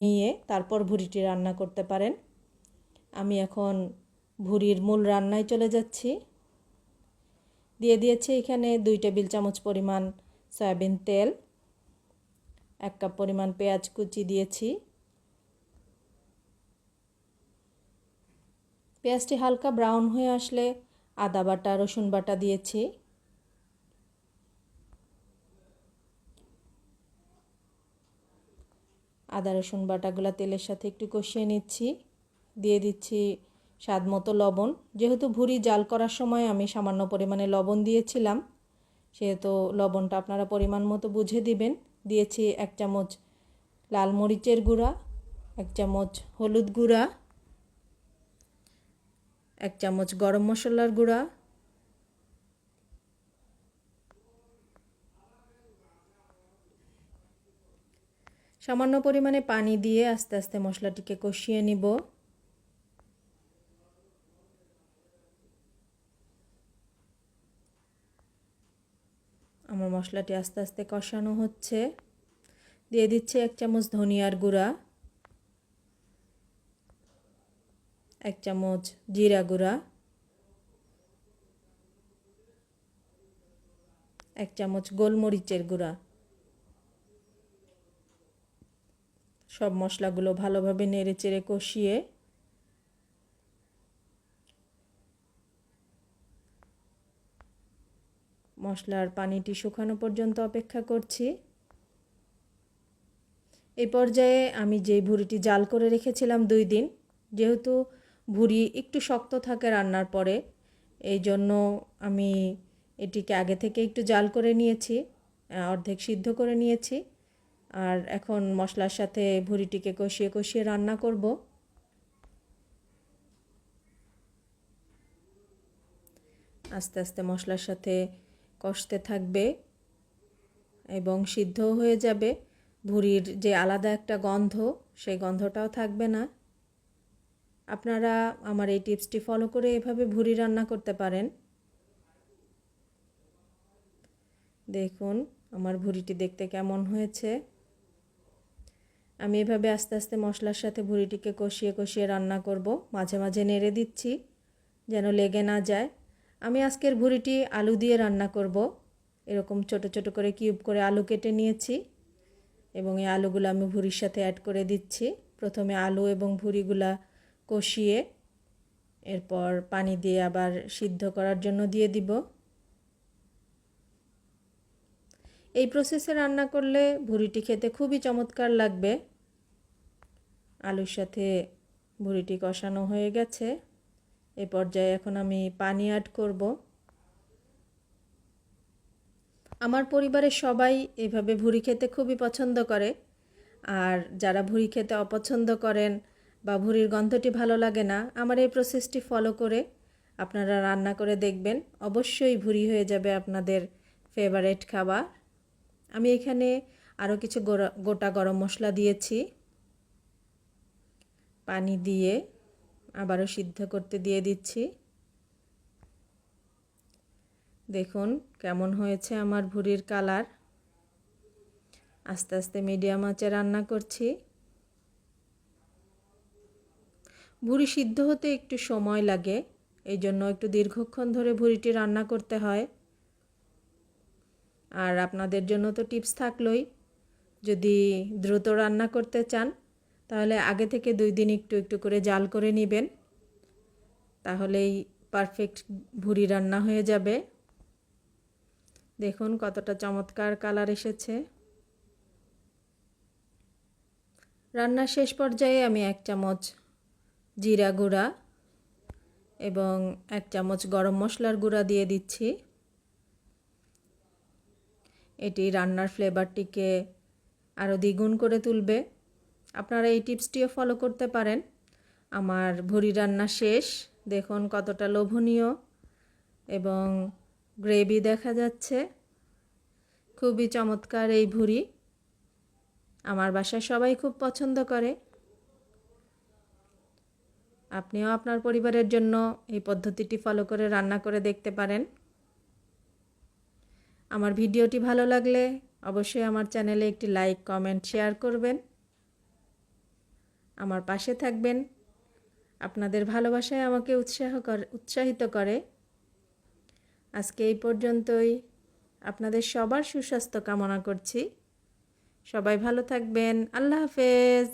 নিয়ে তারপর ভুঁড়িটি রান্না করতে পারেন। আমি এখন ভুঁড়ির মূল রান্নায় চলে যাচ্ছি। দিয়ে দিয়েছি এখানে 2 টেবিল চামচ পরিমাণ সয়াবিন তেল, 1 কাপ পরিমাণ পেঁয়াজ কুচি দিয়েছি। পেঁয়াজটি হালকা ব্রাউন হয়ে আসলে আদা বাটা রসুন বাটা দিয়েছি। আদা রসুন বাটাগুলো তেলের সাথে একটু কষিয়ে নিচ্ছি। দিয়ে দিচ্ছি স্বাদ মতো লবণ। যেহেতু ভুঁড়ি জাল করার সময় আমি সামান্য পরিমাণে লবণ দিয়েছিলাম, সেহেতু লবণটা আপনারা পরিমাণ মতো বুঝে দিবেন। দিয়েছি 1 চামচ লাল মরিচের গুঁড়া, 1 চামচ হলুদ গুঁড়া, 1 চামচ গরম মশলার গুঁড়া, সামান্য পরিমাণে পানি দিয়ে আস্তে আস্তে মশলাটিকে কষিয়ে নিব। আমার মশলাটি আস্তে আস্তে কষানো হচ্ছে। দিয়ে দিচ্ছি 1 চামচ ধনিয়ার গুঁড়া, 1 চামচ জিরা গুঁড়া, 1 চামচ গোলমরিচের গুঁড়া। সব মশলাগুলো ভালোভাবে নেড়েচেড়ে কষিয়ে মশলার পানিটি শুকানো পর্যন্ত অপেক্ষা করছি। এই পর্যায়ে আমি যে ভুঁড়িটি জাল করে রেখেছিলাম 2 দিন, যেহেতু ভুঁড়ি একটু শক্ত থাকে রান্নার পরে, এই জন্য আমি এটিকে আগে থেকে একটু জাল করে নিয়েছি, অর্ধেক সিদ্ধ করে নিয়েছি। আর এখন মশলার সাথে ভুঁড়িটিকে কষিয়ে কষিয়ে রান্না করব। আস্তে আস্তে মশলার সাথে কষতে থাকবে এবং সিদ্ধ হয়ে যাবে। ভুঁড়ির যে আলাদা একটা গন্ধ, সেই গন্ধটাও থাকবে না। আপনারা আমার এই টিপসটি ফলো করে এভাবে ভুঁড়ি রান্না করতে পারেন। দেখুন আমার ভুঁড়িটি দেখতে কেমন হয়েছে। আমি এভাবে আস্তে আস্তে মশলার সাথে ভুঁড়িটিকে কষিয়ে কষিয়ে রান্না করব। মাঝে মাঝে নেড়ে দিচ্ছি যেন লেগে না যায়। আমি আজকের ভুঁড়িটি আলু দিয়ে রান্না করব। এরকম ছোট ছোট করে কিউব করে আলু কেটে নিয়েছি এবং এই আলুগুলো আমি ভুঁড়ির সাথে অ্যাড করে দিচ্ছি। প্রথমে আলু এবং ভুঁড়িগুলা কষিয়ে এরপর পানি দিয়ে আবার সিদ্ধ করার জন্য দিয়ে দিব। এই প্রসেসে রান্না করলে ভুঁড়িটি খেতে খুবই চমৎকার লাগবে। আলুর সাথে ভুঁড়িটি কষানো হয়ে গেছে। এই পর্যায়ে এখন আমি পানি অ্যাড করব। আমার পরিবারের সবাই এভাবে ভুঁড়ি খেতে খুবই পছন্দ করে। আর যারা ভুঁড়ি খেতে অপছন্দ করেন বা ভুঁড়ির গন্ধটি ভালো লাগে না, আমার এই প্রসেসটি ফলো করে আপনারা রান্না করে দেখবেন, অবশ্যই ভুঁড়ি হয়ে যাবে আপনাদের ফেভারিট খাবার। আমি এখানে আরও কিছু গোটা গরম মশলা দিয়েছি। পানি দিয়ে আবারও সিদ্ধ করতে দিয়ে দিচ্ছি। দেখুন কেমন হয়েছে আমার ভুঁড়ির কালার। আস্তে আস্তে মিডিয়াম আঁচে রান্না করছি। ভুঁড়ি সিদ্ধ হতে একটু সময় লাগে, এই জন্য একটু দীর্ঘক্ষণ ধরে ভুঁড়িটি রান্না করতে হয়। আর আপনাদের জন্য তো টিপস থাকলোই, যদি দ্রুত রান্না করতে চান তাহলে আগে থেকে 2 দিন একটু একটু করে জাল করে নেবেন, তাহলেই পারফেক্ট ভুঁড়ি রান্না হয়ে যাবে। দেখুন কতটা চমৎকার কালার এসেছে। রান্নার শেষ পর্যায়ে আমি 1 চামচ জিরা গুঁড়া এবং 1 চামচ গরম মশলার গুঁড়া দিয়ে দিচ্ছি। এটি রান্নার ফ্লেভারটিকে আরও দ্বিগুণ করে তুলবে। আপনারা এই টিপসটিও ফলো করতে পারেন। আমার ভুঁড়ি রান্না শেষ। দেখুন কতটা লোভনীয় এবং গ্রেভি দেখা যাচ্ছে। খুবই চমৎকার এই ভুঁড়ি। আমার বাসায় সবাই খুব পছন্দ করে। আপনিও আপনার পরিবারের জন্য এই পদ্ধতিটি ফলো করে রান্না করে দেখতে পারেন। আমার ভিডিওটি ভালো লাগলে অবশ্যই আমার চ্যানেলে একটি লাইক, কমেন্ট, শেয়ার করবেন। আমার পাশে থাকবেন। আপনাদের ভালোবাসায় আমাকে উৎসাহিত করে। আজকে এই পর্যন্তই। আপনাদের সবার সুস্বাস্থ্য কামনা করছি। সবাই ভালো থাকবেন। আল্লাহ হাফেজ।